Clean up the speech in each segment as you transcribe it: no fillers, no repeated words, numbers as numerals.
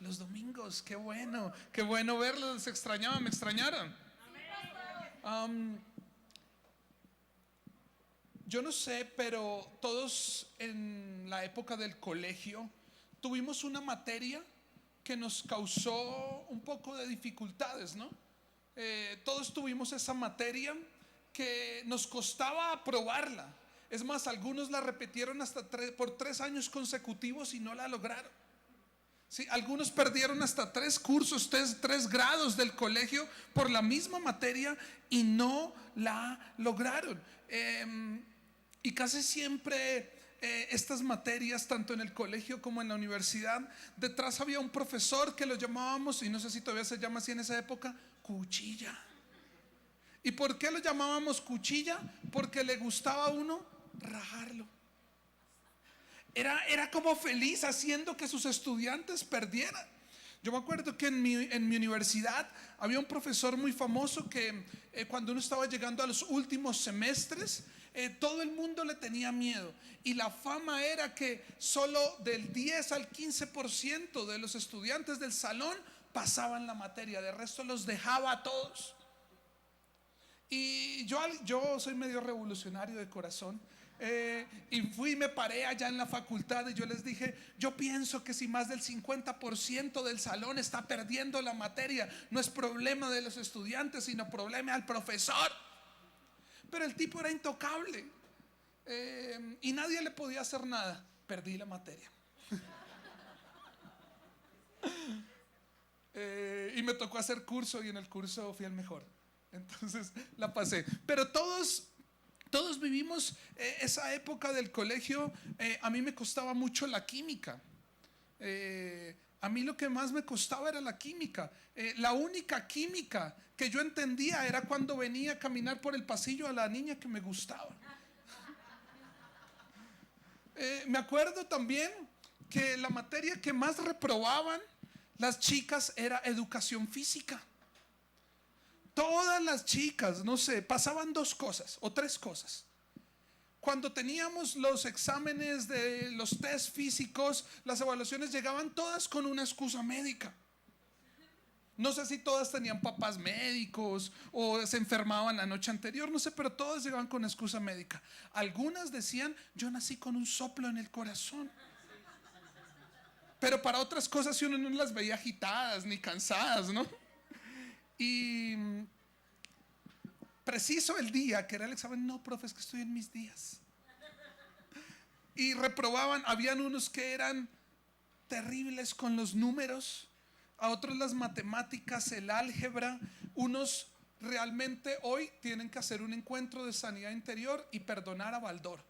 Los domingos, qué bueno verlos, les extrañaba, me extrañaron. Yo no sé, pero todos en la época del colegio tuvimos una materia que nos causó un poco de dificultades, ¿no? Todos tuvimos esa materia que nos costaba aprobarla. Es más, algunos la repitieron hasta por 3 años consecutivos y no la lograron. Sí, algunos perdieron hasta 3 cursos, 3 grados del colegio por la misma materia y no la lograron. Y casi siempre estas materias, tanto en el colegio como en la universidad, detrás había un profesor que lo llamábamos, y no sé si todavía se llama así en esa época, cuchilla. ¿Y por qué lo llamábamos cuchilla? Porque le gustaba a uno rajarlo. Era como feliz haciendo que sus estudiantes perdieran. Yo me acuerdo que en mi universidad había un profesor muy famoso que cuando uno estaba llegando a los últimos semestres, todo el mundo le tenía miedo. Y la fama era que solo del 10 al 15% de los estudiantes del salón pasaban la materia. De resto los dejaba a todos. Y yo soy medio revolucionario de corazón. Y fui y me paré allá en la facultad y yo les dije: yo pienso que si más del 50% del salón está perdiendo la materia, no es problema de los estudiantes, sino problema del profesor. Pero el tipo era intocable, y nadie le podía hacer nada. Perdí la materia. Y me tocó hacer curso, y en el curso fui el mejor. Entonces la pasé. Pero todos vivimos esa época del colegio. A mí me costaba mucho la química. A mí lo que más me costaba era la química. La única química que yo entendía era cuando venía a caminar por el pasillo a la niña que me gustaba. Me acuerdo también que la materia que más reprobaban las chicas era educación física. Todas las chicas, no sé, pasaban 2 cosas o 3 cosas. Cuando teníamos los exámenes de los test físicos, las evaluaciones llegaban todas con una excusa médica. No sé si todas tenían papás médicos o se enfermaban la noche anterior, no sé, pero todas llegaban con excusa médica. Algunas decían: yo nací con un soplo en el corazón. Pero para otras cosas uno no las veía agitadas ni cansadas, ¿no? Y preciso el día que era el examen: no, profe, es que estoy en mis días. Y reprobaban. Habían unos que eran terribles con los números, a otros las matemáticas, el álgebra. Unos realmente hoy tienen que hacer un encuentro de sanidad interior y perdonar a Baldor.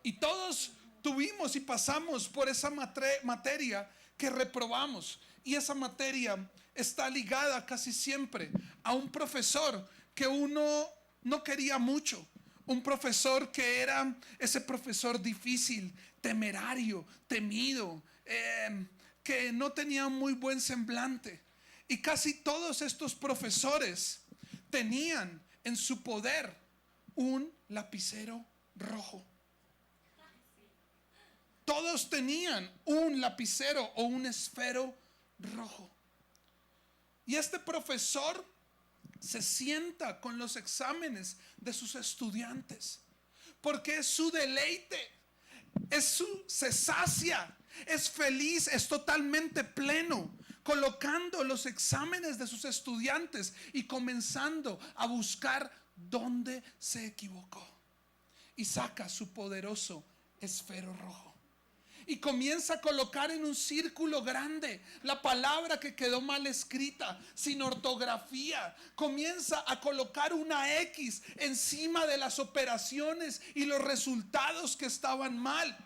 Y todos tuvimos y pasamos por esa materia que reprobamos. Y esa materia está ligada casi siempre a un profesor que uno no quería mucho. Un profesor que era ese profesor difícil, temerario, temido, que no tenía muy buen semblante. Y casi todos estos profesores tenían en su poder un lapicero rojo. Todos tenían un lapicero o un esfero rojo. Y este profesor se sienta con los exámenes de sus estudiantes, porque es su deleite, se sacia, es feliz, es totalmente pleno, colocando los exámenes de sus estudiantes y comenzando a buscar dónde se equivocó. Y saca su poderoso esfero rojo y comienza a colocar en un círculo grande la palabra que quedó mal escrita, sin ortografía. Comienza a colocar una X encima de las operaciones y los resultados que estaban mal.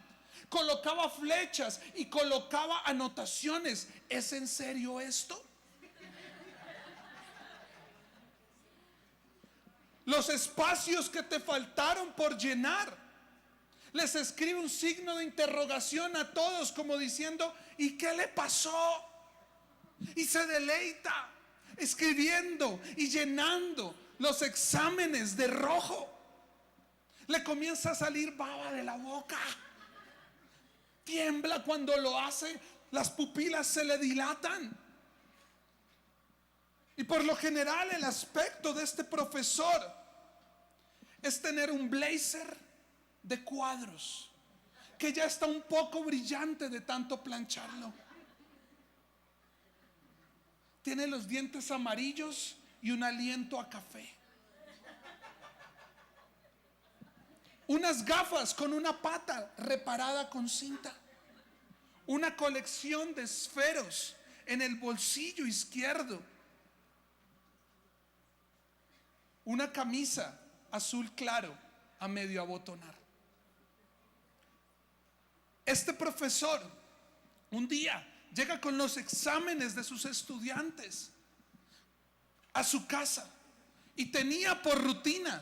Colocaba flechas y colocaba anotaciones. ¿Es en serio esto? Los espacios que te faltaron por llenar, les escribe un signo de interrogación a todos, como diciendo: ¿y qué le pasó? Y se deleita escribiendo y llenando los exámenes de rojo. Le comienza a salir baba de la boca. tiembla cuando lo hace, las pupilas se le dilatan. Y por lo general el aspecto de este profesor es tener un blazer de cuadros que ya está un poco brillante de tanto plancharlo. Tiene los dientes amarillos y un aliento a café. Unas gafas con una pata reparada con cinta. Una colección de esferos en el bolsillo izquierdo. Una camisa azul claro a medio abotonar. Este profesor un día llega con los exámenes de sus estudiantes a su casa y tenía por rutina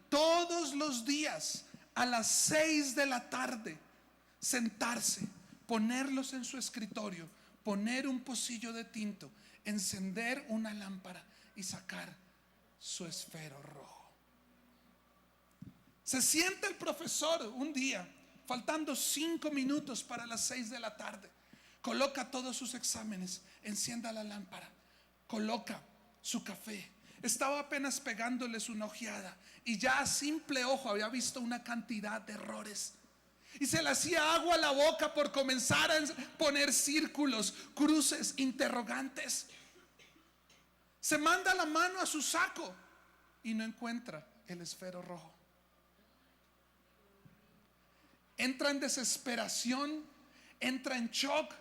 todos los días a las 6 de la tarde sentarse, ponerlos en su escritorio, poner un pocillo de tinto, encender una lámpara y sacar su esfero rojo. Se sienta el profesor un día, faltando 5 minutos para las 6 de la tarde. Coloca todos sus exámenes, encienda la lámpara, coloca su café. Estaba apenas pegándoles una ojeada y ya a simple ojo había visto una cantidad de errores. Y se le hacía agua a la boca por comenzar a poner círculos, cruces, interrogantes. Se manda la mano a su saco y no encuentra el esfero rojo. Entra en desesperación, entra en shock,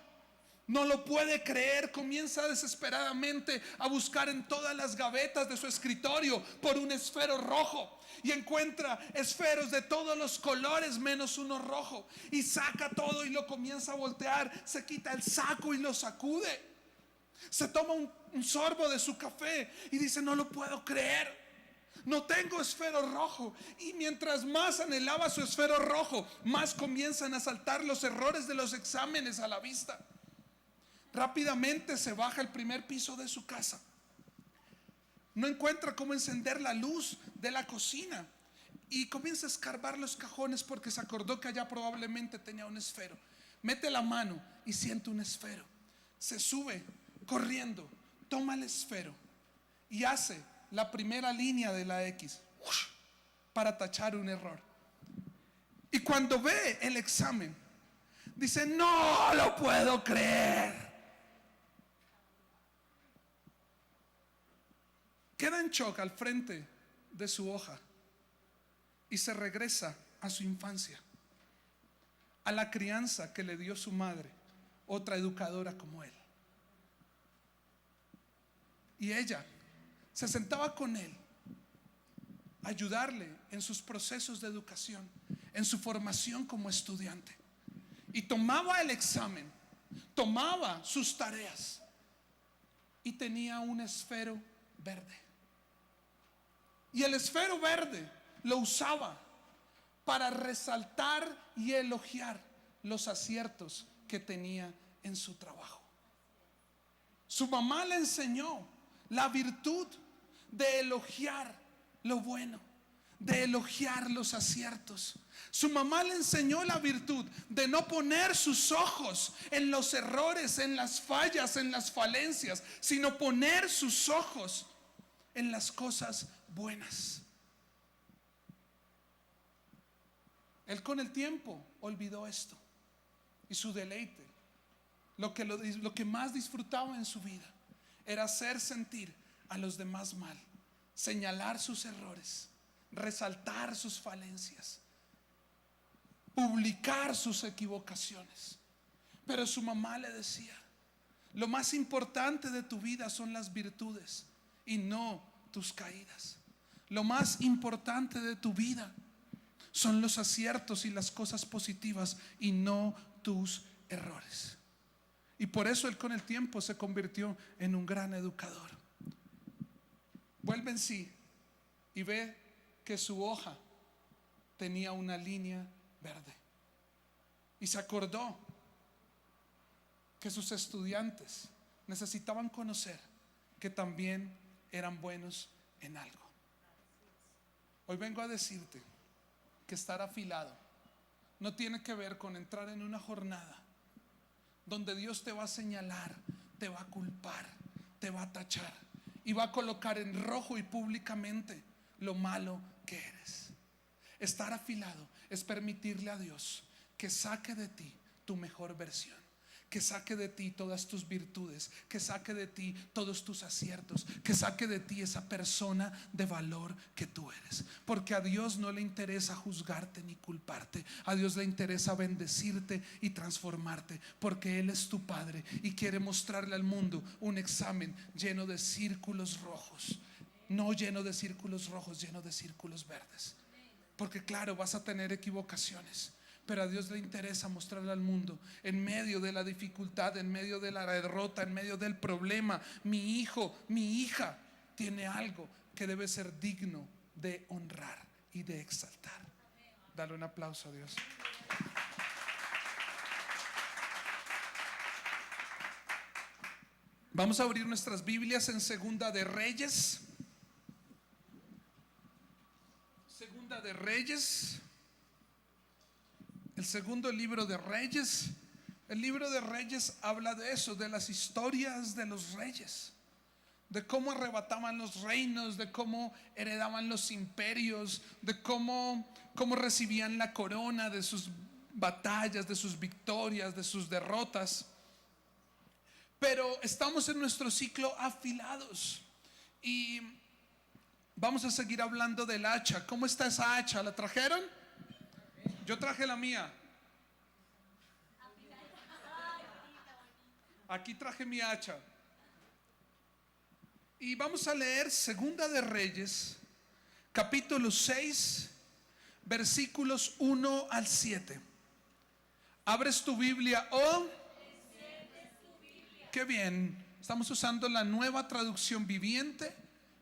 no lo puede creer, comienza desesperadamente a buscar en todas las gavetas de su escritorio por un esfero rojo y encuentra esferos de todos los colores menos uno rojo y saca todo y lo comienza a voltear, se quita el saco y lo sacude, se toma un sorbo de su café y dice: no lo puedo creer. No tengo esfero rojo. Y mientras más anhelaba su esfero rojo, más comienzan a saltar los errores de los exámenes a la vista. Rápidamente se baja al primer piso de su casa. No encuentra cómo encender la luz de la cocina y comienza a escarbar los cajones porque se acordó que allá probablemente tenía un esfero. Mete la mano y siente un esfero. Se sube corriendo, toma el esfero y hace la primera línea de la X para tachar un error. Y cuando ve el examen, dice: no lo puedo creer. Queda en shock al frente de su hoja y se regresa a su infancia, a la crianza que le dio su madre, otra educadora como él. Y ella se sentaba con él a ayudarle en sus procesos de educación, en su formación como estudiante. Y tomaba el examen, tomaba sus tareas y tenía un esfero verde. Y el esfero verde lo usaba para resaltar y elogiar los aciertos que tenía en su trabajo. Su mamá le enseñó la virtud de elogiar lo bueno, de elogiar los aciertos. Su mamá le enseñó la virtud de no poner sus ojos en los errores, en las fallas, en las falencias, sino poner sus ojos en las cosas buenas. Él con el tiempo olvidó esto y su deleite, lo que más disfrutaba en su vida, era hacer sentir a los demás mal, señalar sus errores, resaltar sus falencias, publicar sus equivocaciones. Pero su mamá le decía: lo más importante de tu vida son las virtudes y no tus caídas. Lo más importante de tu vida son los aciertos y las cosas positivas y no tus errores. Y por eso él con el tiempo se convirtió en un gran educador. Vuelve en sí y ve que su hoja tenía una línea verde. Y se acordó que sus estudiantes necesitaban conocer que también eran buenos en algo. Hoy vengo a decirte que estar afilado no tiene que ver con entrar en una jornada donde Dios te va a señalar, te va a culpar, te va a tachar y va a colocar en rojo y públicamente lo malo que eres. Estar afilado es permitirle a Dios que saque de ti tu mejor versión, que saque de ti todas tus virtudes, que saque de ti todos tus aciertos, que saque de ti esa persona de valor que tú eres. Porque a Dios no le interesa juzgarte ni culparte, a Dios le interesa bendecirte y transformarte, porque Él es tu Padre y quiere mostrarle al mundo un examen lleno de círculos rojos, no lleno de círculos rojos, lleno de círculos verdes. Porque claro, vas a tener equivocaciones, pero a Dios le interesa mostrarle al mundo, en medio de la dificultad, en medio de la derrota, en medio del problema, mi hijo, mi hija tiene algo que debe ser digno de honrar y de exaltar. Dale un aplauso a Dios. Vamos a abrir nuestras Biblias en Segunda de Reyes. Segunda de Reyes. El segundo libro de Reyes. El libro de Reyes habla de eso, de las historias de los reyes, de cómo arrebataban los reinos, de cómo heredaban los imperios, de cómo recibían la corona de sus batallas, de sus victorias, de sus derrotas. Pero estamos en nuestro ciclo afilados y vamos a seguir hablando del hacha. ¿Cómo está esa hacha? ¿La trajeron? Yo traje la mía. Aquí traje mi hacha. Y vamos a leer Segunda de Reyes, capítulo 6, versículos 1 al 7. ¿Abres tu Biblia? Qué bien. Estamos usando la Nueva Traducción Viviente.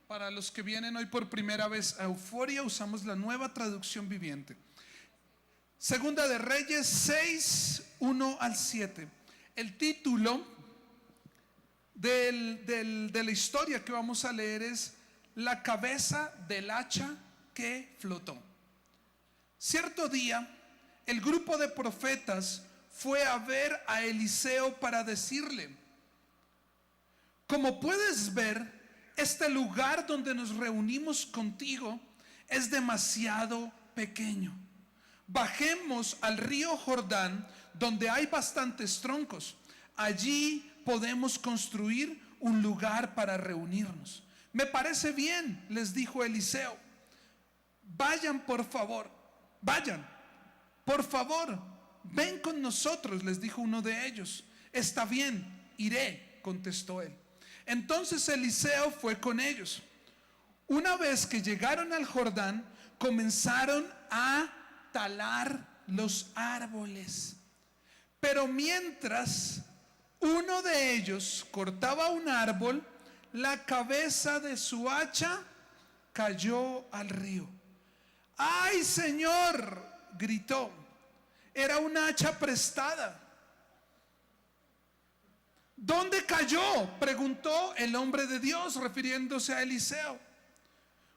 Para los que vienen hoy por primera vez a Euforia, usamos la Nueva Traducción Viviente. Segunda de Reyes 6, 1 al 7. El título de la historia que vamos a leer es La cabeza del hacha que flotó. Cierto día, el grupo de profetas fue a ver a Eliseo para decirle: como puedes ver, este lugar donde nos reunimos contigo es demasiado pequeño. Bajemos al río Jordán, donde hay bastantes troncos. Allí podemos construir un lugar para reunirnos. Me parece bien, les dijo Eliseo. Vayan, por favor, ven con nosotros, les dijo uno de ellos. Está bien, iré, contestó él. Entonces Eliseo fue con ellos. Una vez que llegaron al Jordán, comenzaron a talar los árboles. Pero mientras uno de ellos cortaba un árbol, la cabeza de su hacha cayó al río. ¡Ay, Señor!, gritó. Era una hacha prestada. ¿Dónde cayó?, preguntó el hombre de Dios, refiriéndose a Eliseo.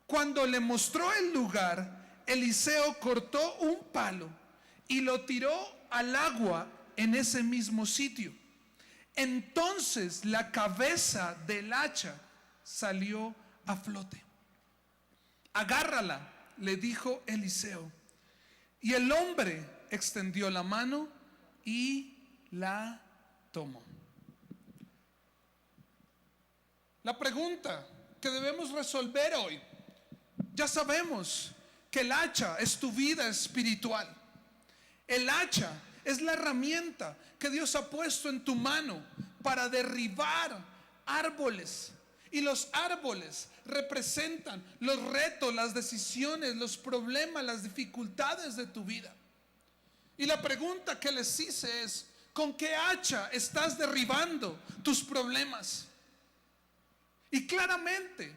Cuando le mostró el lugar, Eliseo cortó un palo y lo tiró al agua en ese mismo sitio. Entonces la cabeza del hacha salió a flote. Agárrala, le dijo Eliseo. Y el hombre extendió la mano y la tomó. La pregunta que debemos resolver hoy: ya sabemos que el hacha es tu vida espiritual. El hacha es la herramienta que Dios ha puesto en tu mano para derribar árboles. Y los árboles representan los retos, las decisiones, los problemas, las dificultades de tu vida. Y la pregunta que les hice es: ¿con qué hacha estás derribando tus problemas? Y claramente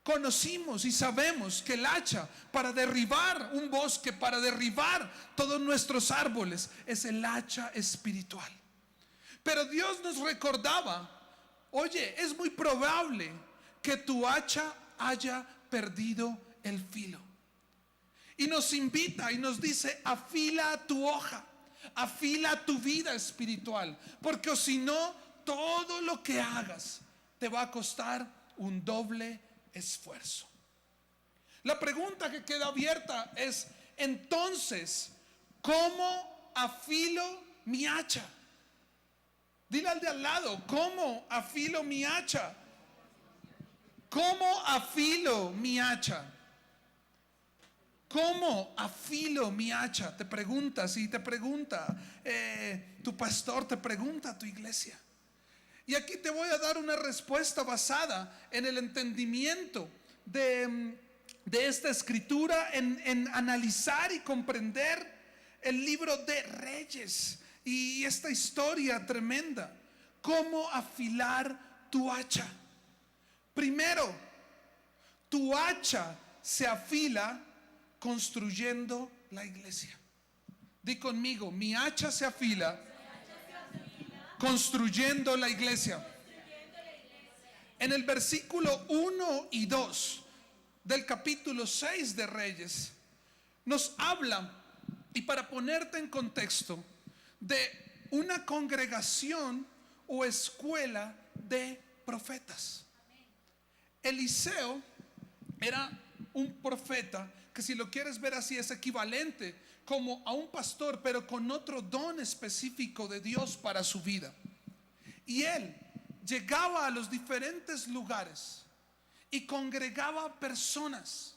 conocimos y sabemos que el hacha para derribar un bosque, para derribar todos nuestros árboles, es el hacha espiritual. Pero Dios nos recordaba: oye, es muy probable que tu hacha haya perdido el filo. Y nos invita y nos dice: afila tu hoja, afila tu vida espiritual, porque o si no, todo lo que hagas te va a costar un doble esfuerzo. La pregunta que queda abierta es: entonces, ¿cómo afilo mi hacha? Dile al de al lado: ¿cómo afilo mi hacha? ¿Cómo afilo mi hacha? ¿Cómo afilo mi hacha? Te preguntas y te pregunta tu pastor, te pregunta tu iglesia. Y aquí te voy a dar una respuesta basada en el entendimiento de esta escritura, en analizar y comprender el libro de Reyes y esta historia tremenda. ¿Cómo afilar tu hacha? Primero, tu hacha se afila construyendo la iglesia. Di conmigo: mi hacha se afila construyendo la iglesia. En el versículo 1 y 2 del capítulo 6 de Reyes nos habla, y para ponerte en contexto, de una congregación o escuela de profetas. Eliseo era un profeta que, si lo quieres ver así, es equivalente como a un pastor, pero con otro don específico de Dios para su vida. Y él llegaba a los diferentes lugares y congregaba personas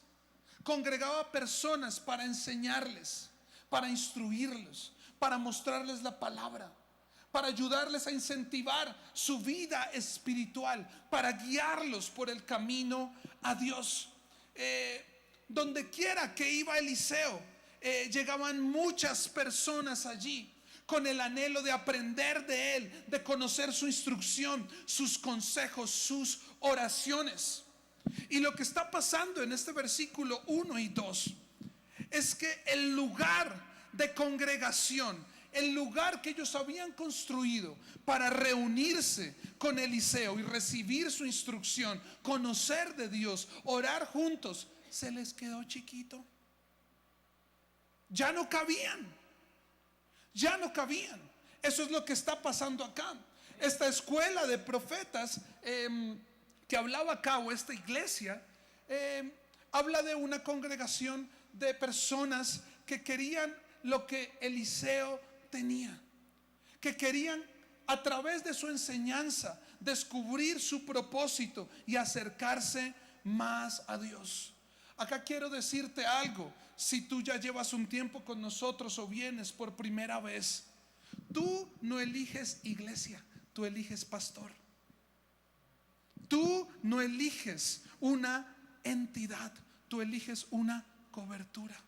para enseñarles, para instruirlos, para mostrarles la palabra, para ayudarles a incentivar su vida espiritual, para guiarlos por el camino a Dios. Donde quiera que iba Eliseo, llegaban muchas personas allí con el anhelo de aprender de él, de conocer su instrucción, sus consejos, sus oraciones. Y lo que está pasando en este versículo 1 y 2 es que el lugar de congregación, el lugar que ellos habían construido para reunirse con Eliseo y recibir su instrucción, conocer de Dios, orar juntos, se les quedó chiquito. Ya no cabían. Eso es lo que está pasando acá. Esta escuela de profetas que hablaba acá, o esta iglesia, habla de una congregación de personas que querían lo que Eliseo tenía, que querían, a través de su enseñanza, descubrir su propósito y acercarse más a Dios. Acá quiero decirte algo: si tú ya llevas un tiempo con nosotros o vienes por primera vez, tú no eliges iglesia, tú eliges pastor. Tú no eliges una entidad, tú eliges una cobertura.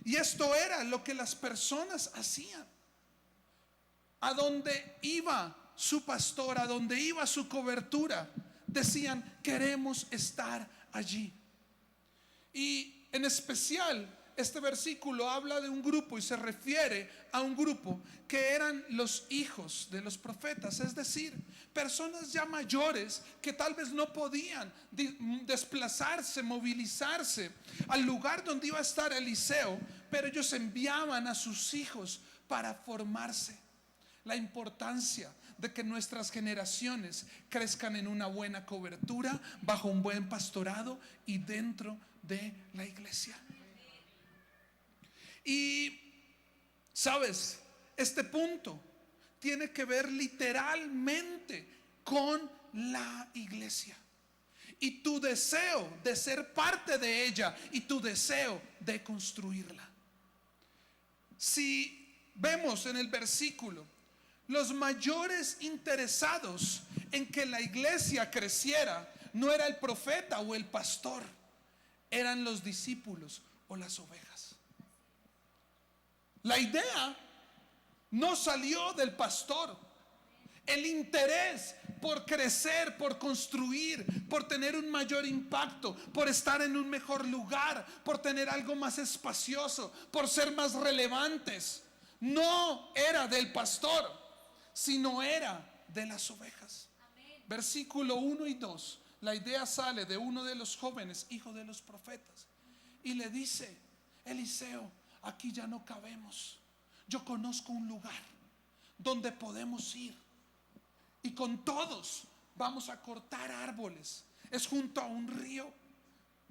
Y esto era lo que las personas hacían. A donde iba su pastor, a donde iba su cobertura, decían: queremos estar allí. Y en especial este versículo habla de un grupo y se refiere a un grupo que eran los hijos de los profetas, es decir, personas ya mayores que tal vez no podían desplazarse, movilizarse al lugar donde iba a estar Eliseo, pero ellos enviaban a sus hijos para formarse. La importancia de que nuestras generaciones crezcan en una buena cobertura, bajo un buen pastorado y dentro de la iglesia. Y sabes, este punto tiene que ver literalmente con la iglesia y tu deseo de ser parte de ella y tu deseo de construirla. Si vemos en el versículo, los mayores interesados en que la iglesia creciera no era el profeta o el pastor, eran los discípulos o las ovejas. La idea no salió del pastor. El interés por crecer, por construir, por tener un mayor impacto, por estar en un mejor lugar, por tener algo más espacioso, por ser más relevantes, no era del pastor, sino era de las ovejas. Amén. Versículo 1 y 2, la idea sale de uno de los jóvenes, hijo de los profetas, y le dice: Eliseo, aquí ya no cabemos. Yo conozco un lugar donde podemos ir y con todos vamos a cortar árboles. Es junto a un río.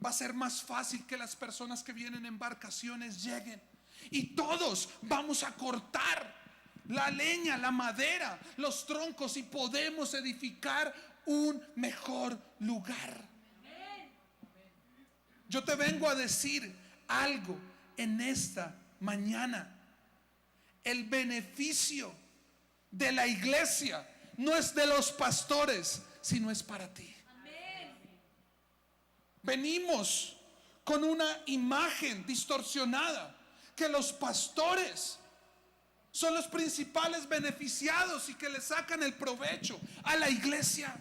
Va a ser más fácil que las personas que vienen en embarcaciones lleguen. Y todos vamos a cortar la leña, la madera, los troncos, y podemos edificar un mejor lugar. Yo te vengo a decir algo en esta mañana. El beneficio de la iglesia no es de los pastores, sino es para ti. Venimos con una imagen distorsionada, que los pastores son los principales beneficiados y que le sacan el provecho a la iglesia.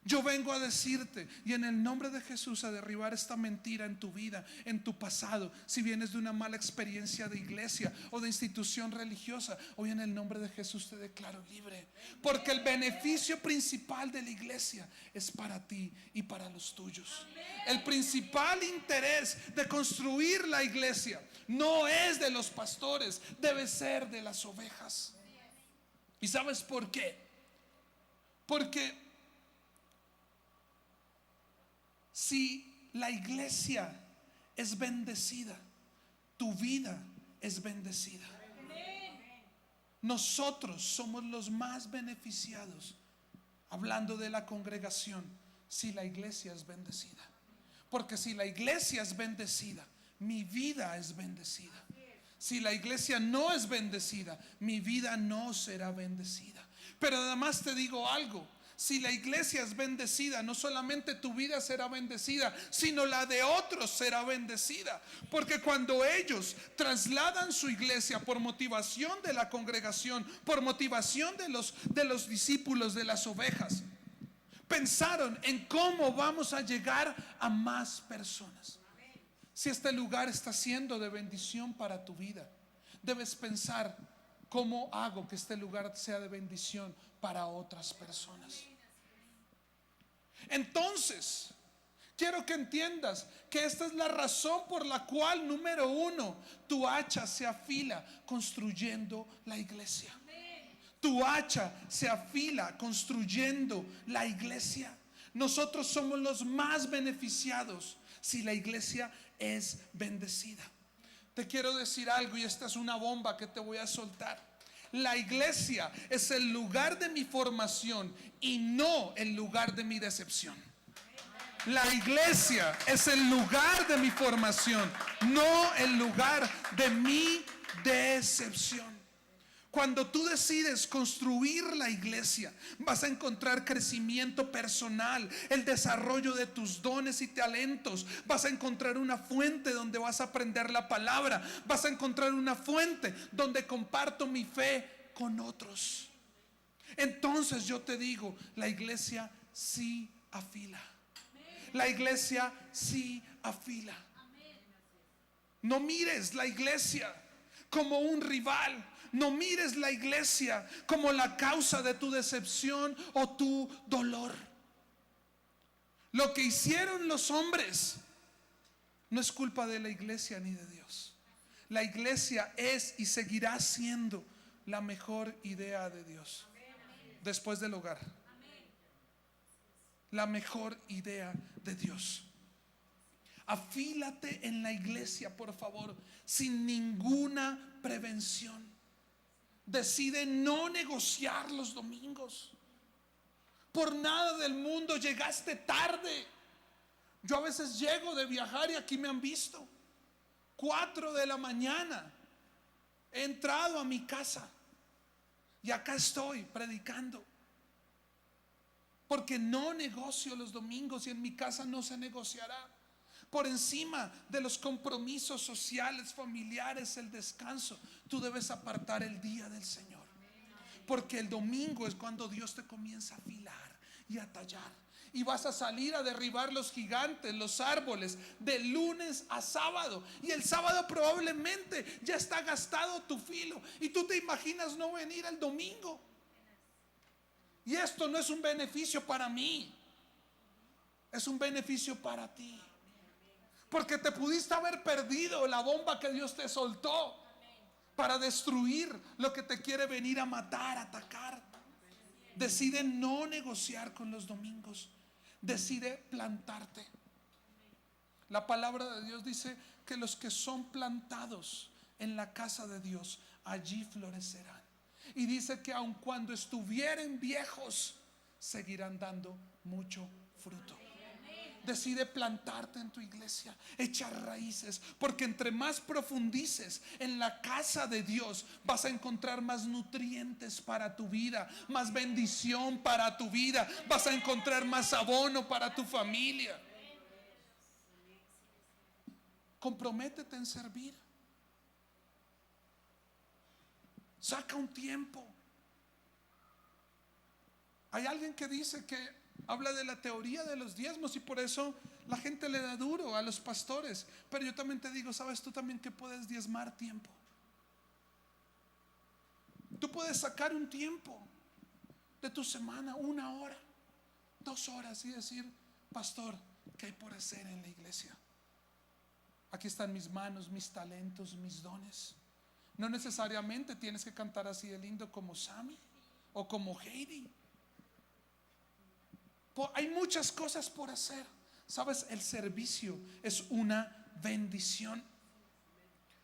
Yo vengo a decirte, y en el nombre de Jesús, a derribar esta mentira en tu vida, en tu pasado. Si vienes de una mala experiencia de iglesia o de institución religiosa, hoy en el nombre de Jesús te declaro libre, porque el beneficio principal de la iglesia es para ti y para los tuyos. El principal interés de construir la iglesia no es de los pastores, debe ser de las ovejas. ¿Y sabes por qué? Porque si la iglesia es bendecida, tu vida es bendecida. Nosotros somos los más beneficiados, hablando de la congregación, si la iglesia es bendecida. Porque si la iglesia es bendecida, mi vida es bendecida. Si la iglesia no es bendecida, mi vida no será bendecida. Pero además te digo algo: si la iglesia es bendecida, no solamente tu vida será bendecida, sino la de otros será bendecida. Porque cuando ellos trasladan su iglesia por motivación de la congregación, por motivación de los discípulos, de las ovejas, pensaron en cómo vamos a llegar a más personas. Si este lugar está siendo de bendición para tu vida, debes pensar: ¿cómo hago que este lugar sea de bendición para otras personas? Entonces, quiero que entiendas que esta es la razón por la cual, número uno, tu hacha se afila construyendo la iglesia. Tu hacha se afila construyendo la iglesia. Nosotros somos los más beneficiados si la iglesia es bendecida. Te quiero decir algo, y esta es una bomba que te voy a soltar. La iglesia es el lugar de mi formación y no el lugar de mi decepción. La iglesia es el lugar de mi formación, no el lugar de mi decepción. Cuando tú decides construir la iglesia, vas a encontrar crecimiento personal, el desarrollo de tus dones y talentos. Vas a encontrar una fuente donde vas a aprender la palabra. Vas a encontrar una fuente donde comparto mi fe con otros. Entonces yo te digo, la iglesia sí afila. La iglesia sí afila. No mires la iglesia como un rival. No mires la iglesia como la causa de tu decepción o tu dolor. Lo que hicieron los hombres no es culpa de la iglesia ni de Dios. La iglesia es y seguirá siendo la mejor idea de Dios después del hogar. La mejor idea de Dios. Afílate en la iglesia, por favor, sin ninguna prevención. Decide no negociar los domingos. Por nada del mundo llegaste tarde. Yo a veces llego de viajar y aquí me han visto 4 de la mañana. He entrado a mi casa y acá estoy predicando, porque no negocio los domingos y en mi casa no se negociará. Por encima de los compromisos sociales, familiares, el descanso, tú debes apartar el día del Señor. Porque el domingo es cuando Dios te comienza a afilar y a tallar. Y vas a salir a derribar los gigantes, los árboles, de lunes a sábado. Y el sábado probablemente ya está gastado tu filo. Y tú te imaginas no venir el domingo. Y esto no es un beneficio para mí, es un beneficio para ti. Porque te pudiste haber perdido la bomba que Dios te soltó para destruir lo que te quiere venir a matar, a atacar. Decide no negociar con los domingos. Decide plantarte. La palabra de Dios dice que los que son plantados en la casa de Dios, allí florecerán. Y dice que aun cuando estuvieren viejos, seguirán dando mucho fruto. Decide plantarte en tu iglesia, echar raíces, porque entre más profundices en la casa de Dios, vas a encontrar más nutrientes para tu vida, más bendición para tu vida, vas a encontrar más abono para tu familia. Comprométete en servir. Saca un tiempo. Hay alguien que dice que habla de la teoría de los diezmos y por eso la gente le da duro a los pastores. Pero yo también te digo, ¿sabes tú también que puedes diezmar tiempo? Tú puedes sacar un tiempo de tu semana, 1 hora, 2 horas y decir, pastor, ¿qué hay por hacer en la iglesia? Aquí están mis manos, mis talentos, mis dones. No necesariamente tienes que cantar así de lindo como Sammy o como Heidi. Hay muchas cosas por hacer. Sabes, el servicio es una bendición.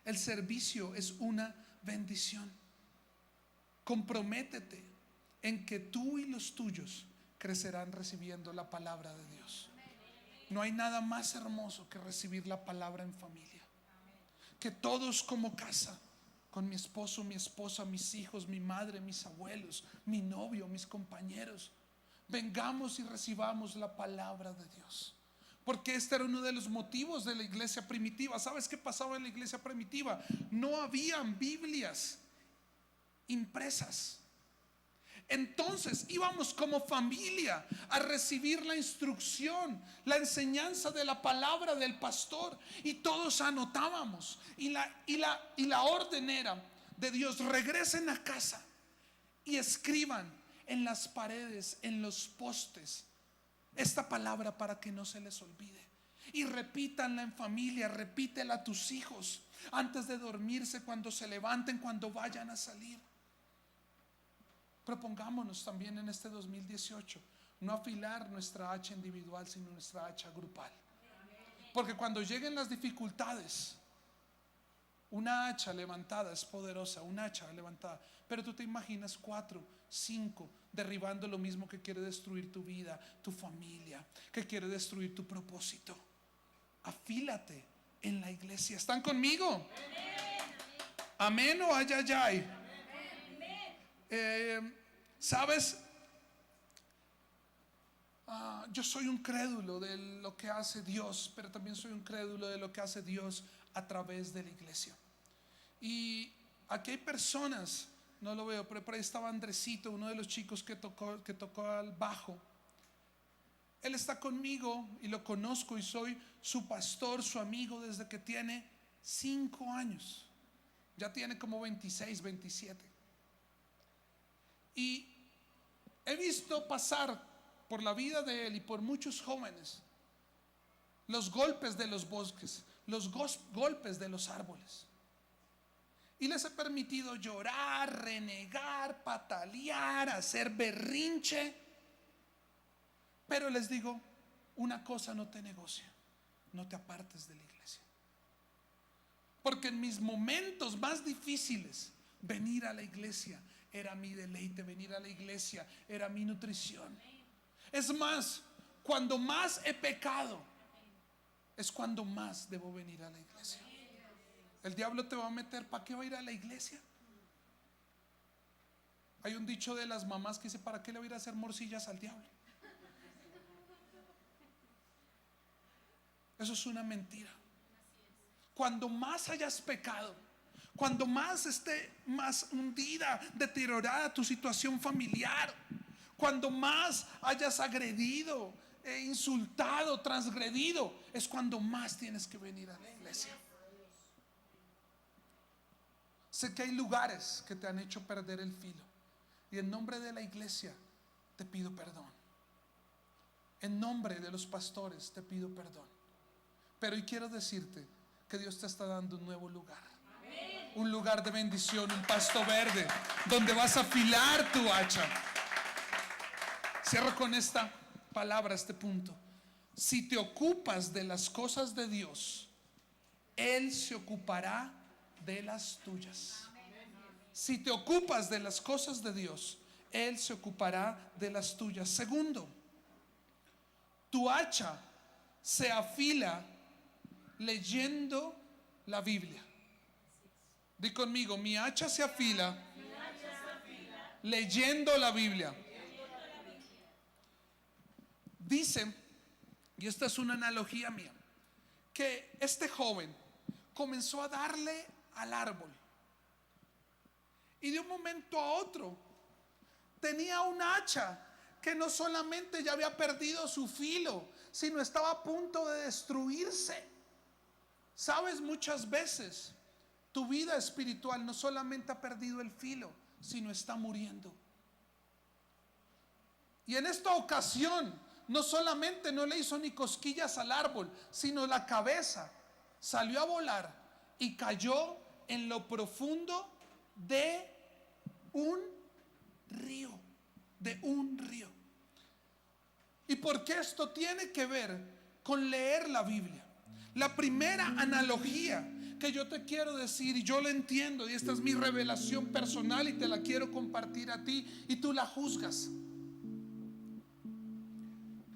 El servicio es una bendición. Comprométete en que tú y los tuyos crecerán recibiendo la palabra de Dios. No hay nada más hermoso que recibir la palabra en familia. Que todos como casa, con mi esposo, mi esposa, mis hijos, mi madre, mis abuelos, mi novio, mis compañeros, vengamos y recibamos la palabra de Dios. Porque este era uno de los motivos de la iglesia primitiva. ¿Sabes qué pasaba en la iglesia primitiva? No habían Biblias impresas. Entonces íbamos como familia a recibir la instrucción, la enseñanza de la palabra del pastor, y todos anotábamos. Y la orden era de Dios: regresen a casa y escriban en las paredes, en los postes, esta palabra para que no se les olvide. Y repítanla en familia, repítela a tus hijos antes de dormirse, cuando se levanten, cuando vayan a salir. Propongámonos también en este 2018 no afilar nuestra hacha individual, sino nuestra hacha grupal. Porque cuando lleguen las dificultades, una hacha levantada es poderosa, una hacha levantada. Pero tú te imaginas 4, 5 derribando lo mismo que quiere destruir tu vida, tu familia, que quiere destruir tu propósito. Afílate en la iglesia. ¿Están conmigo? Amén o ay, ay, ay. ¿Sabes? Yo soy un crédulo de lo que hace Dios, pero también soy un crédulo de lo que hace Dios a través de la iglesia. Y aquí hay personas, no lo veo, pero por ahí estaba Andresito, uno de los chicos que tocó al bajo. Él está conmigo y lo conozco y soy su pastor, su amigo desde que tiene 5 años. Ya tiene como 26, 27. Y he visto pasar por la vida de él y por muchos jóvenes los golpes de los bosques, los golpes de los árboles. Y les he permitido llorar, renegar, patalear, hacer berrinche. Pero les digo, una cosa no te negocia: no te apartes de la iglesia. Porque en mis momentos más difíciles, venir a la iglesia era mi deleite, venir a la iglesia era mi nutrición. Es más, cuando más he pecado, es cuando más debo venir a la iglesia. El diablo te va a meter: ¿para qué va a ir a la iglesia? Hay un dicho de las mamás que dice: ¿para qué le va a ir a hacer morcillas al diablo? Eso es una mentira. Cuando más hayas pecado, cuando más esté más hundida, deteriorada tu situación familiar, cuando más hayas agredido, insultado, transgredido, es cuando más tienes que venir a la iglesia. Sé que hay lugares que te han hecho perder el filo, y en nombre de la iglesia te pido perdón. En nombre de los pastores te pido perdón. Pero hoy quiero decirte que Dios te está dando un nuevo lugar. Un lugar de bendición, un pasto verde, donde vas a afilar tu hacha. Cierro con esta palabra, este punto. Si te ocupas de las cosas de Dios, Él se ocupará de las tuyas. Si te ocupas de las cosas de Dios, Él se ocupará de las tuyas. Segundo, tu hacha se afila leyendo la Biblia. Di conmigo, mi hacha se afila leyendo la Biblia. Dice, y esta es una analogía mía, que este joven comenzó a darle al árbol y de un momento a otro tenía un hacha que no solamente ya había perdido su filo, sino estaba a punto de destruirse. Sabes, muchas veces tu vida espiritual no solamente ha perdido el filo, sino está muriendo. Y en esta ocasión no solamente no le hizo ni cosquillas al árbol, sino la cabeza salió a volar y cayó en lo profundo de un río, ¿Y por qué esto tiene que ver con leer la Biblia? La primera analogía que yo te quiero decir, y yo la entiendo, y esta es mi revelación personal y te la quiero compartir a ti, y tú la juzgas.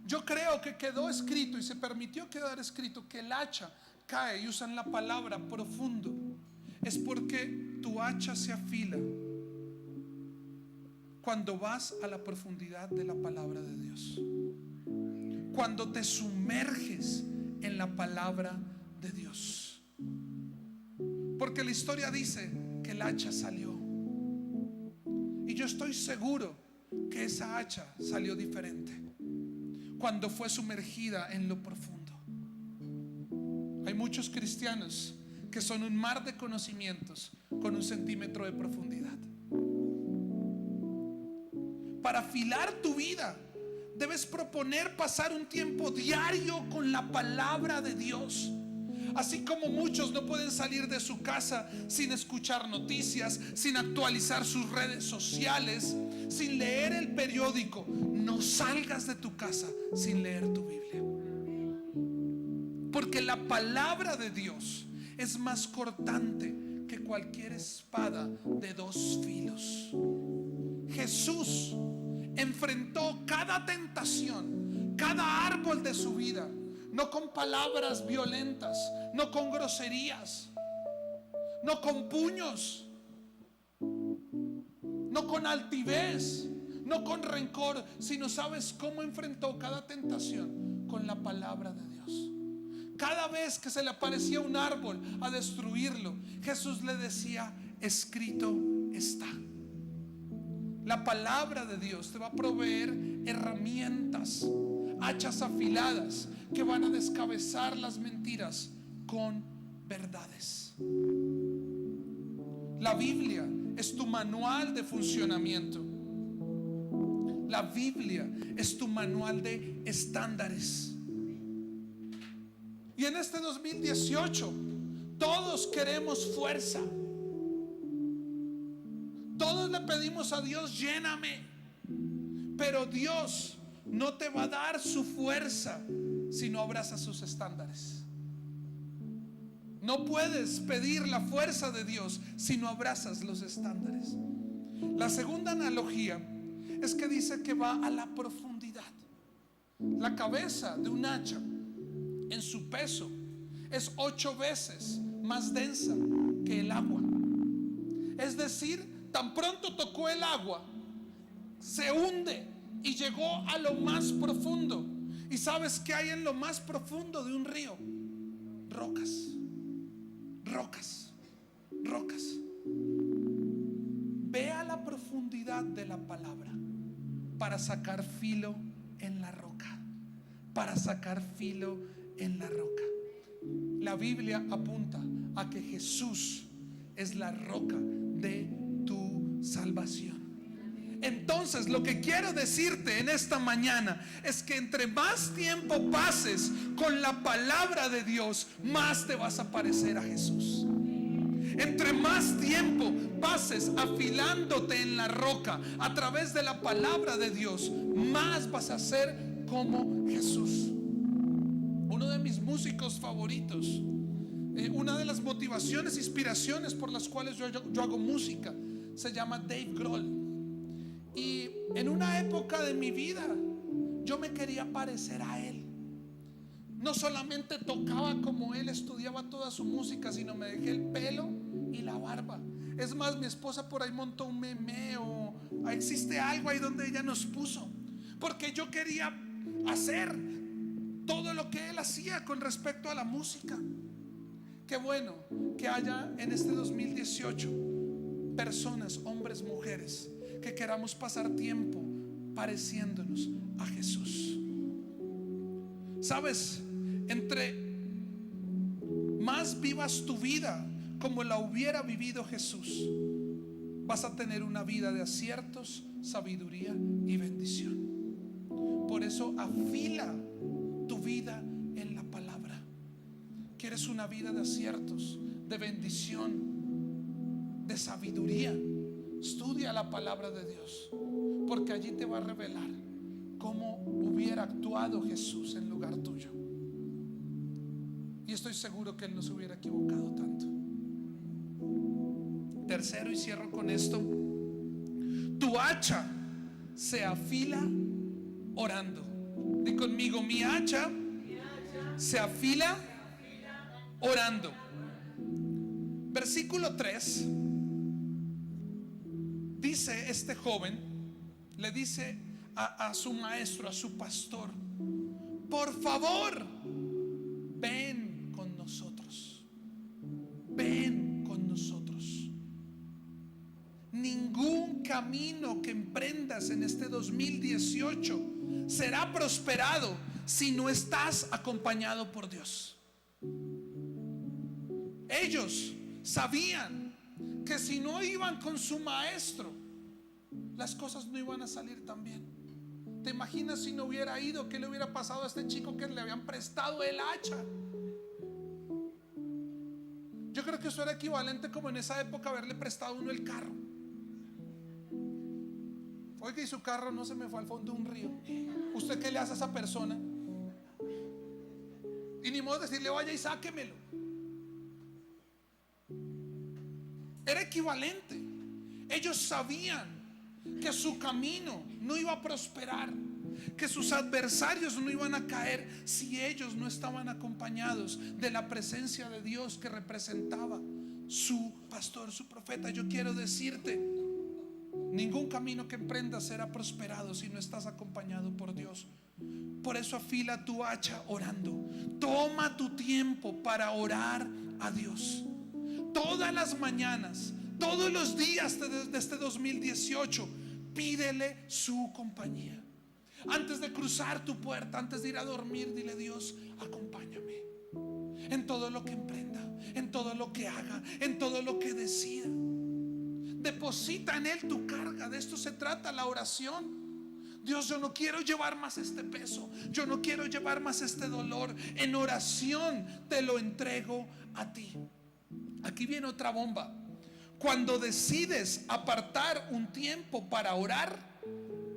Yo creo que quedó escrito y se permitió quedar escrito que el hacha cae, y usan la palabra profundo, es porque tu hacha se afila cuando vas a la profundidad de la palabra de Dios, cuando te sumerges en la palabra de Dios. Porque la historia dice que el hacha salió, y yo estoy seguro que esa hacha salió diferente cuando fue sumergida en lo profundo. Hay muchos cristianos que son un mar de conocimientos con 1 centímetro de profundidad. Para afilar tu vida, debes proponer pasar un tiempo diario con la palabra de Dios. Así como muchos no pueden salir de su casa sin escuchar noticias, sin actualizar sus redes sociales, sin leer el periódico, no salgas de tu casa sin leer tu Biblia. Porque la palabra de Dios es más cortante que cualquier espada de 2 filos. Jesús enfrentó cada tentación, cada árbol de su vida, no con palabras violentas, no con groserías, no con puños, no con altivez, no con rencor, sino ¿sabes cómo enfrentó cada tentación? Con la palabra de Dios. Cada vez que se le aparecía un árbol a destruirlo, Jesús le decía: escrito está. La palabra de Dios te va a proveer herramientas, hachas afiladas que van a descabezar las mentiras con verdades. La Biblia es tu manual de funcionamiento. La Biblia es tu manual de estándares. Y en este 2018 todos queremos fuerza. Todos le pedimos a Dios: lléname. Pero Dios no te va a dar su fuerza si no abrazas sus estándares. No puedes pedir la fuerza de Dios si no abrazas los estándares. La segunda analogía es que dice que va a la profundidad. La cabeza de un hacha en su peso es 8 veces más densa que el agua. Es decir, tan pronto tocó el agua, se hunde y llegó a lo más profundo. ¿Y sabes qué hay en lo más profundo de un río? Rocas, rocas, rocas. Ve a la profundidad de la palabra para sacar filo en la roca, para sacar filo en la roca. La Biblia apunta a que Jesús es la roca de tu salvación. Entonces, lo que quiero decirte en esta mañana es que entre más tiempo pases con la palabra de Dios, más te vas a parecer a Jesús. Entre más tiempo pases afilándote en la roca a través de la palabra de Dios, más vas a ser como Jesús. Uno de mis músicos favoritos, una de las motivaciones, inspiraciones por las cuales yo hago música, se llama Dave Grohl. Y en una época de mi vida yo me quería parecer a él. No solamente tocaba como él, estudiaba toda su música, sino me dejé el pelo y la barba. Es más, mi esposa por ahí montó un meme, o existe algo ahí donde ella nos puso, porque yo quería hacer todo lo que él hacía con respecto a la música. Qué bueno que haya en este 2018 personas, hombres, mujeres, que queramos pasar tiempo pareciéndonos a Jesús. ¿Sabes? Entre más vivas tu vida como la hubiera vivido Jesús, vas a tener una vida de aciertos, sabiduría y bendición. Por eso afila tu vida en la palabra. ¿Quieres una vida de aciertos, de bendición, de sabiduría? Estudia la palabra de Dios, porque allí te va a revelar cómo hubiera actuado Jesús en lugar tuyo. Y estoy seguro que Él no se hubiera equivocado tanto. Tercero, y cierro con esto: tu hacha se afila orando. Di conmigo: mi hacha se afila orando. Versículo 3. Dice este joven, le dice a su maestro, a su pastor: por favor, ven con nosotros. Ven con nosotros. Ningún camino que emprendas en este 2018 será prosperado si no estás acompañado por Dios. Ellos sabían que si no iban con su maestro, las cosas no iban a salir tan bien. ¿Te imaginas si no hubiera ido? ¿Qué le hubiera pasado a este chico que le habían prestado el hacha? Yo creo que eso era equivalente como en esa época haberle prestado a uno el carro. Oiga, y su carro no se me fue al fondo de un río. ¿Usted qué le hace a esa persona? Y ni modo de decirle: vaya y sáquemelo. Era equivalente. Ellos sabían que su camino no iba a prosperar, que sus adversarios no iban a caer si ellos no estaban acompañados de la presencia de Dios que representaba su pastor, su profeta. Yo quiero decirte: ningún camino que emprendas será prosperado si no estás acompañado por Dios. Por eso afila tu hacha orando. Toma tu tiempo para orar a Dios. Todas las mañanas, todos los días de este 2018, pídele su compañía. Antes de cruzar tu puerta, antes de ir a dormir, dile: Dios, acompáñame en todo lo que emprenda, en todo lo que haga, en todo lo que decida. Deposita en Él tu carga. De esto se trata la oración. Dios, yo no quiero llevar más este peso, yo no quiero llevar más este dolor. En oración te lo entrego a ti. Aquí viene otra bomba. Cuando decides apartar un tiempo para orar,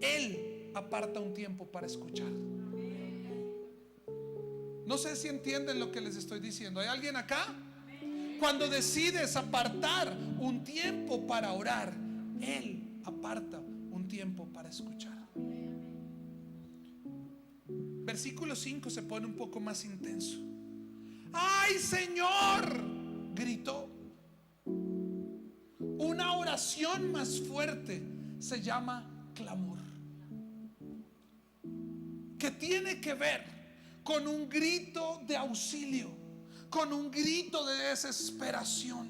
Él aparta un tiempo para escuchar. No sé si entienden lo que les estoy diciendo. ¿Hay alguien acá? Cuando decides apartar un tiempo para orar, Él aparta un tiempo para escuchar. Versículo 5 se pone un poco más intenso. ¡Ay, Señor!, gritó. Una oración más fuerte se llama clamor, que tiene que ver con un grito de auxilio, con un grito de desesperación.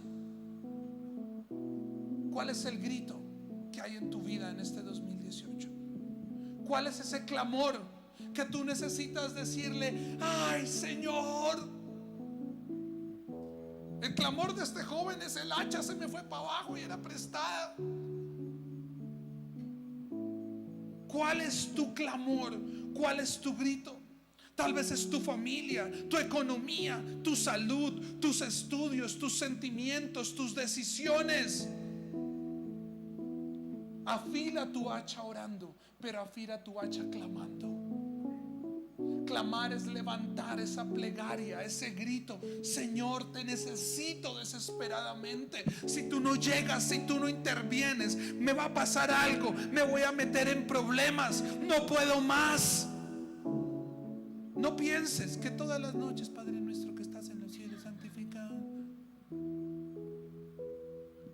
¿Cuál es el grito que hay en tu vida en este 2018? ¿Cuál es ese clamor que tú necesitas decirle: ay, Señor? El clamor de este joven es: el hacha se me fue para abajo y era prestada. ¿Cuál es tu clamor? ¿Cuál es tu grito? Tal vez es tu familia, tu economía, tu salud, tus estudios, tus sentimientos, tus decisiones. Afila tu hacha orando, pero afila tu hacha clamando. Clamar es levantar esa plegaria, ese grito: Señor, te necesito desesperadamente. Si tú no llegas, si tú no intervienes, me va a pasar algo, me voy a meter en problemas, no puedo más. No pienses que todas las noches: Padre nuestro que estás en los cielos, santificado.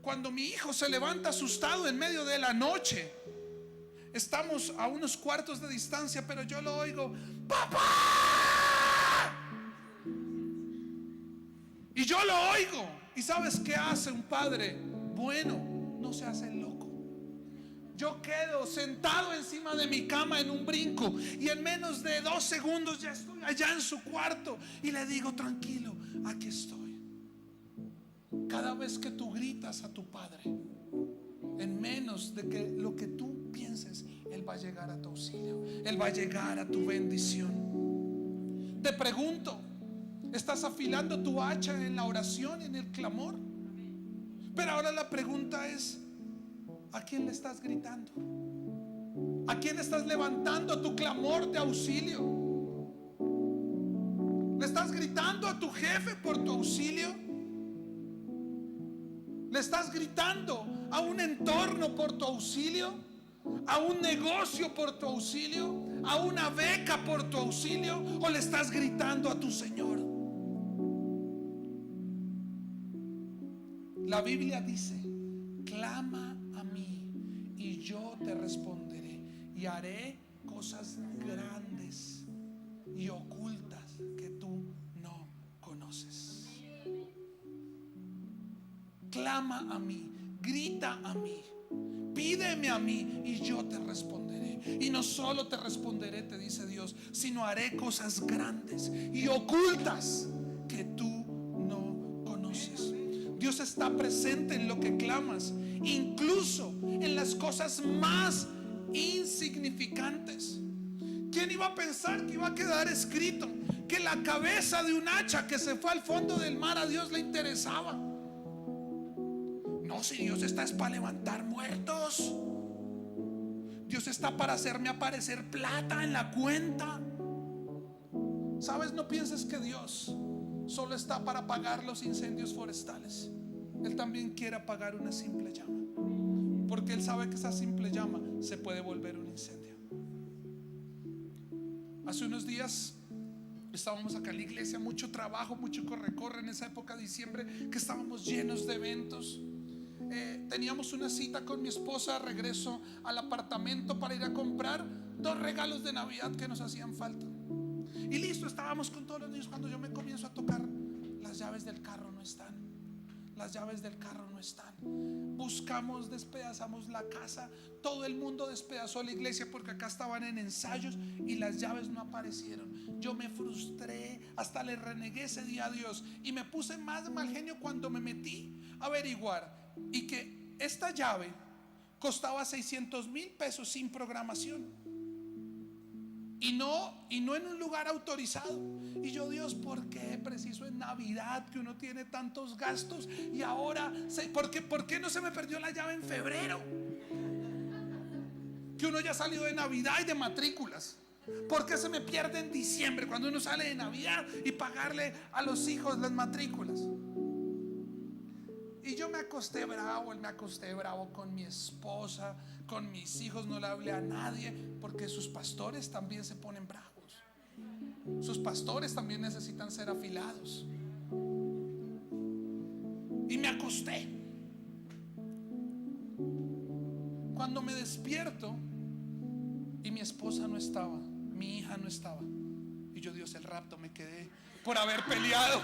Cuando mi hijo se levanta asustado en medio de la noche, estamos a unos cuartos de distancia, pero yo lo oigo: ¡Papá! Y yo lo oigo. ¿Y sabes qué hace un padre bueno? No se hace loco. Yo quedo sentado encima de mi cama en un brinco, y en menos de 2 segundos ya estoy allá en su cuarto y le digo: tranquilo, aquí estoy. Cada vez que tú gritas a tu Padre, en menos de que lo que tú pienses, Él va a llegar a tu auxilio, Él va a llegar a tu bendición. Te pregunto: ¿estás afilando tu hacha en la oración, en el clamor? Pero ahora la pregunta es: ¿a quién le estás gritando? ¿A quién estás levantando tu clamor de auxilio? ¿Le estás gritando a tu jefe por tu auxilio? ¿Le estás gritando a un entorno por tu auxilio? ¿A un negocio por tu auxilio? ¿A una beca por tu auxilio? ¿O le estás gritando a tu Señor? La Biblia dice: clama a mí y yo te responderé, y haré cosas grandes y ocultas que tú no conoces. Clama a mí, grita a mí, pídeme a mí y yo te responderé. Y no solo te responderé, te dice Dios, sino haré cosas grandes y ocultas que tú no conoces. Dios está presente en lo que clamas, incluso en las cosas más insignificantes. ¿Quién iba a pensar que iba a quedar escrito que la cabeza de un hacha que se fue al fondo del mar a Dios le interesaba? No, si Dios está es para levantar muertos. Dios está para hacerme aparecer plata en la cuenta. ¿Sabes? No pienses que Dios solo está para apagar los incendios forestales. Él también quiere apagar una simple llama, porque Él sabe que esa simple llama se puede volver un incendio. Hace unos días estábamos acá en la iglesia, mucho trabajo, mucho corre-corre en esa época de diciembre, que estábamos llenos de eventos. Teníamos una cita con mi esposa, regreso al apartamento para ir a comprar 2 regalos de Navidad que nos hacían falta. Y listo, estábamos con todos los niños, cuando yo me comienzo a tocar: las llaves del carro no están, las llaves del carro no están. Buscamos, despedazamos la casa, todo el mundo despedazó la iglesia porque acá estaban en ensayos y las llaves no aparecieron. Yo me frustré, hasta le renegué ese día a Dios, y me puse más de mal genio cuando me metí a averiguar, y que esta llave costaba 600,000 pesos sin programación, y no en un lugar autorizado. Y yo: Dios, ¿por qué preciso en Navidad, que uno tiene tantos gastos? Y ahora, ¿por qué no se me perdió la llave en febrero? Que uno ya salió de Navidad y de matrículas. ¿Por qué se me pierde en diciembre, cuando uno sale de Navidad y pagarle a los hijos las matrículas? Y yo me acosté bravo con mi esposa, con mis hijos. No le hablé a nadie, porque sus pastores también se ponen bravos. Sus pastores también necesitan ser afilados. Y me acosté. Cuando me despierto y mi esposa no estaba, mi hija no estaba, y yo: Dios, el rapto, me quedé por haber peleado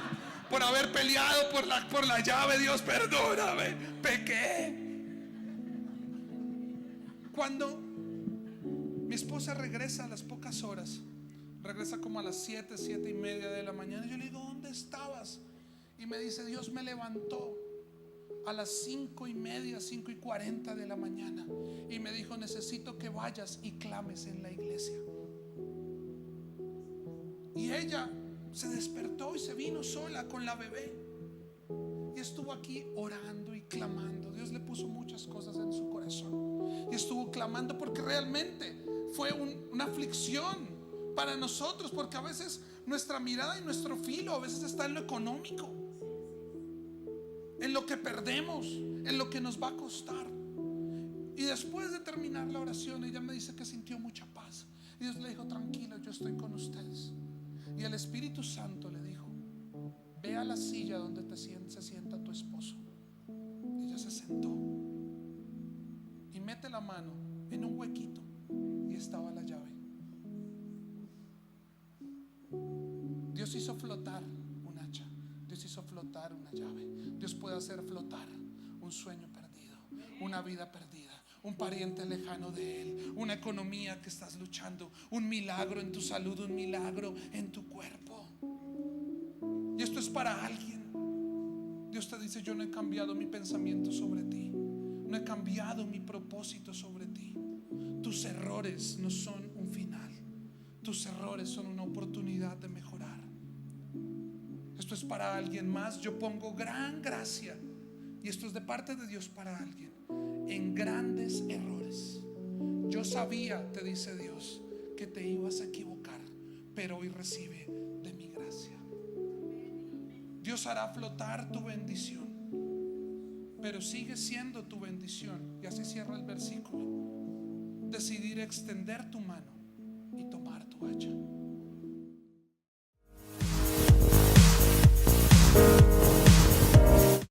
por la llave. Dios, perdóname, pequé. Cuando mi esposa regresa a las pocas horas, regresa como a las 7:30 de la mañana, yo le digo: ¿dónde estabas? Y me dice: Dios me levantó a las 5:30, 5:40 de la mañana, y me dijo: necesito que vayas y clames en la iglesia. Y ella se despertó y se vino sola con la bebé y estuvo aquí orando y clamando. Dios le puso muchas cosas en su corazón y estuvo clamando, porque realmente fue una aflicción para nosotros, porque a veces nuestra mirada y nuestro filo a veces está en lo económico, en lo que perdemos, en lo que nos va a costar. Y después de terminar la oración, ella me dice que sintió mucha paz. Y Dios le dijo: tranquilo, yo estoy con ustedes. Y el Espíritu Santo le dijo: ve a la silla donde se sienta tu esposo. Y ella se sentó y mete la mano en un huequito y estaba la llave. Dios hizo flotar un hacha. Dios hizo flotar una llave. Dios puede hacer flotar un sueño perdido, una vida perdida, un pariente lejano de Él, una economía que estás luchando, un milagro en tu salud, un milagro en tu cuerpo. Y esto es para alguien. Dios te dice: yo no he cambiado mi pensamiento sobre ti, no he cambiado mi propósito sobre ti. Tus errores no son un final, tus errores son una oportunidad de mejorar. Esto es para alguien más. Yo pongo gran gracia, y esto es de parte de Dios para alguien, en grandes errores. Yo sabía, te dice Dios, que te ibas a equivocar, pero hoy recibe de mi gracia. Dios hará flotar tu bendición, pero sigue siendo tu bendición. Y así cierra el versículo: decidir extender tu mano y tomar tu hacha.